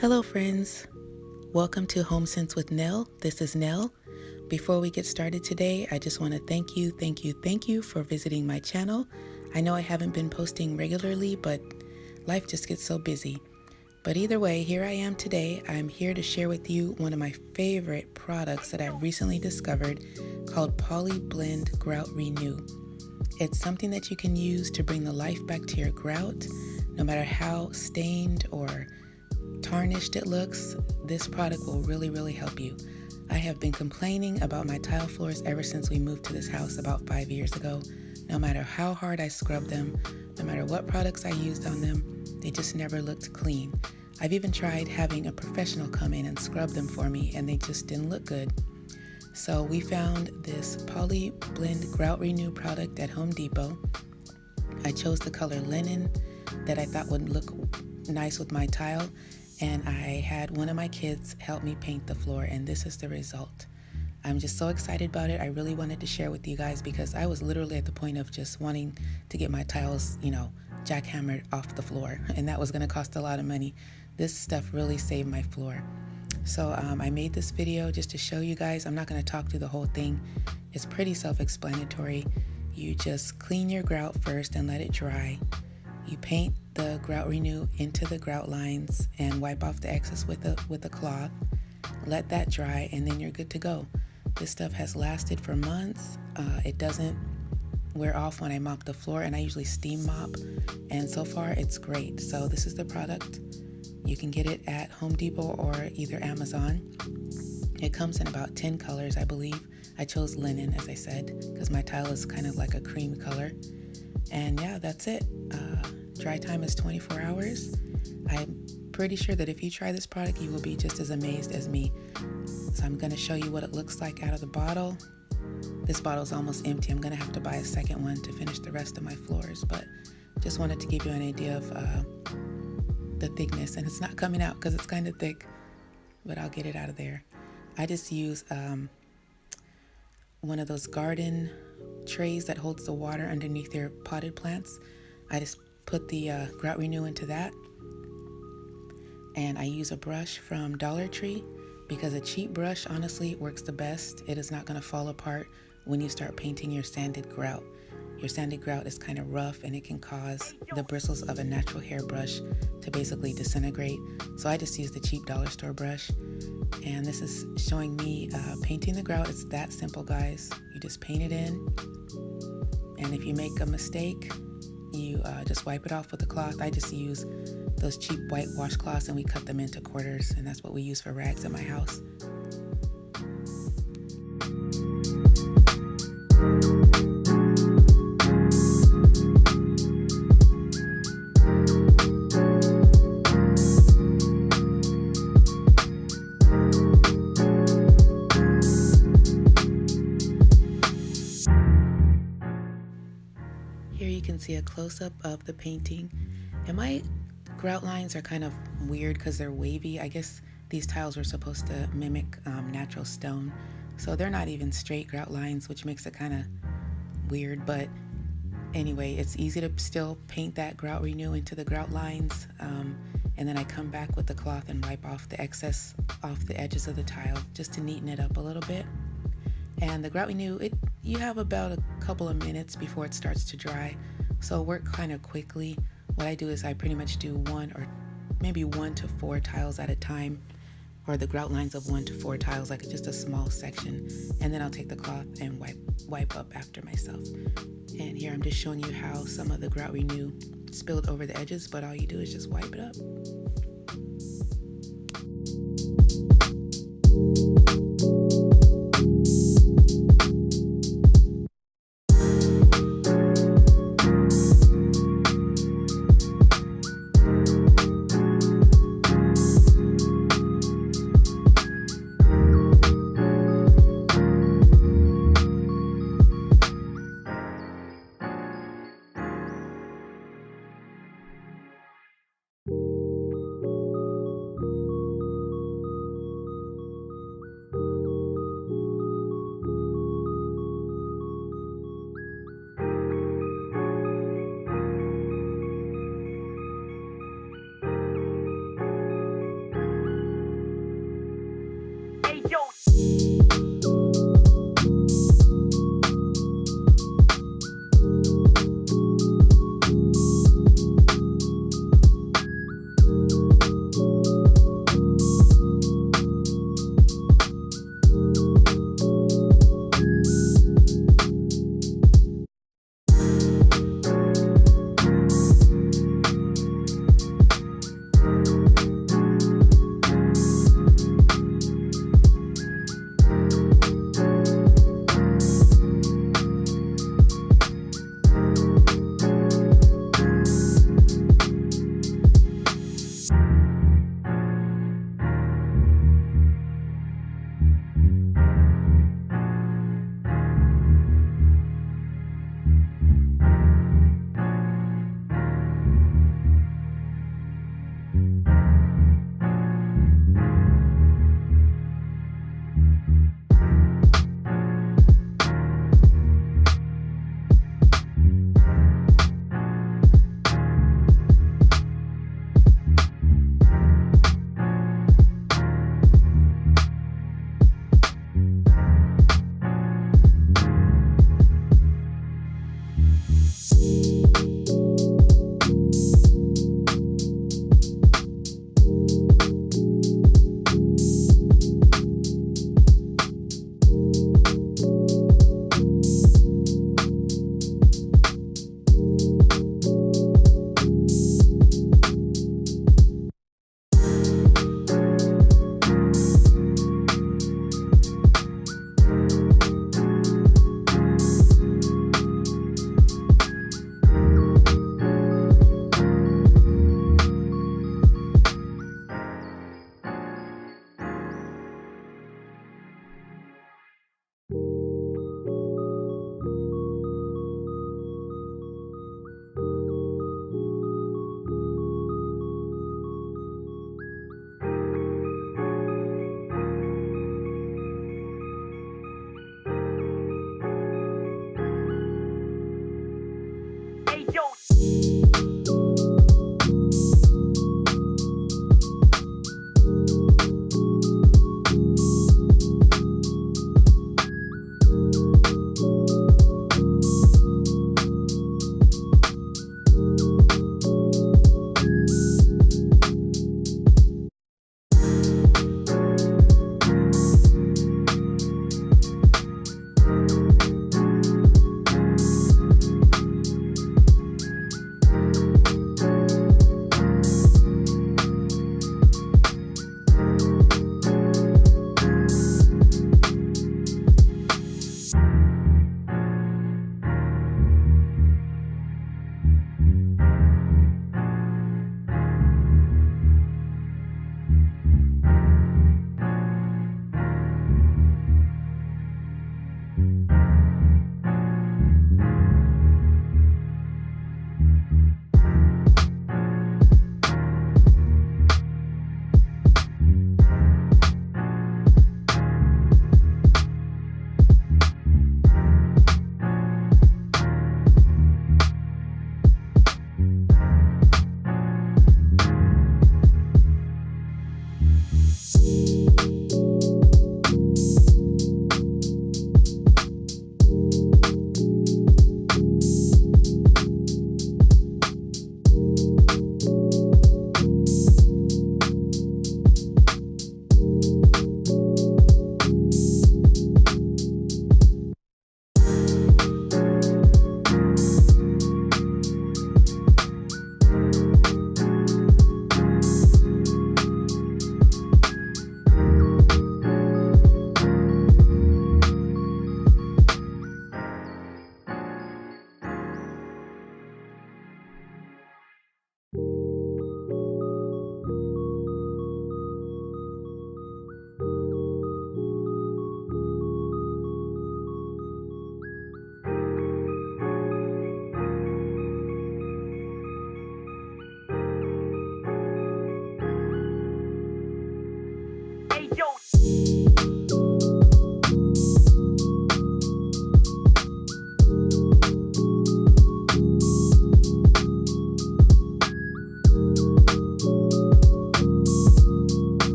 Hello friends, welcome to Home Sense with Nell. This is Nell. Before we get started today, I just want to thank you for visiting my channel. I know I haven't been posting regularly, but life just gets so busy. But either way, here I am today. I'm here to share with you one of my favorite products that I recently discovered called Polyblend Grout Renew. It's something that you can use to bring the life back to your grout, no matter how stained or tarnished it looks. This product will really help you. I have been complaining about my tile floors ever since we moved to this house about 5 years ago. No matter how hard I scrubbed them, no matter what products I used on them, they just never looked clean. I've even tried having a professional come in and scrub them for me, and they just didn't look good. So we found this Polyblend Grout Renew product at Home Depot. I chose the color linen that I thought would look nice with my tile, and I had one of my kids help me paint the floor, and this is the result. I'm just so excited about it. I really wanted to share with you guys because I was literally at the point of just wanting to get my tiles, jackhammered off the floor, and that was going to cost a lot of money. This stuff really saved my floor. So I made this video just to show you guys. I'm not going to talk through the whole thing. It's pretty self-explanatory. You just clean your grout first and let it dry. You paint the Grout Renew into the grout lines and wipe off the excess with a cloth. Let that dry, and then you're good to go. This stuff has lasted for months. It doesn't wear off when I mop the floor, and I usually steam mop, and so far it's great. So this is the product. You can get it at Home Depot or either Amazon. It comes in about 10 colors, I believe. I chose linen, as I said, because my tile is kind of like a cream color. And yeah, that's it. Dry time is 24 hours. I'm pretty sure that if you try this product, you will be just as amazed as me. So I'm going to show you what it looks like out of the bottle. This bottle is almost empty. I'm going to have to buy a second one to finish the rest of my floors, but just wanted to give you an idea of the thickness, and it's not coming out because it's kind of thick, but I'll get it out of there. I just use one of those garden trays that holds the water underneath your potted plants. I just put the Grout Renew into that, and I use a brush from Dollar Tree because a cheap brush honestly works the best. It is not going to fall apart when you start painting your sanded grout. Your sanded grout is kind of rough, and it can cause the bristles of a natural hairbrush to basically disintegrate. So I just use the cheap dollar store brush, and this is showing me painting the grout. It's that simple, guys. You just paint it in, and if you make a mistake, you just wipe it off with a cloth. I just use those cheap white washcloths, and we cut them into quarters, and that's what we use for rags in my house. Here you can see a close-up of the painting, and my grout lines are kind of weird because they're wavy. I guess these tiles were supposed to mimic natural stone, so they're not even straight grout lines, which makes it kind of weird. But anyway, it's easy to still paint that Grout Renew into the grout lines, and then I come back with the cloth and wipe off the excess off the edges of the tile just to neaten it up a little bit. And the Grout Renew, you have about a couple of minutes before it starts to dry, so work kind of quickly. What I do is I pretty much do 1 or maybe 1 to 4 tiles at a time, or the grout lines of 1 to 4 tiles, like just a small section, and then I'll take the cloth and wipe up after myself. And here I'm just showing you how some of the Grout Renew spilled over the edges, but all you do is just wipe it up.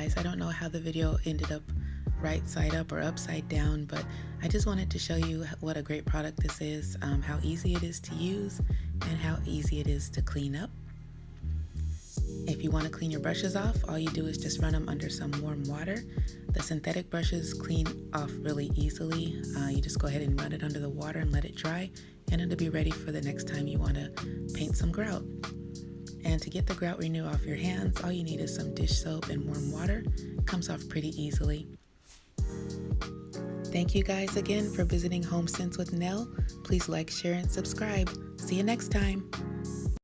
guys. I don't know how the video ended up right side up or upside down, but I just wanted to show you what a great product this is, how easy it is to use, and how easy it is to clean up. If you want to clean your brushes off, all you do is just run them under some warm water. The synthetic brushes clean off really easily. You just go ahead and run it under the water and let it dry, and it'll be ready for the next time you want to paint some grout. And to get the Grout Renew off your hands, all you need is some dish soap and warm water. It comes off pretty easily. Thank you guys again for visiting Home Scents with Nell. Please like, share, and subscribe. See you next time.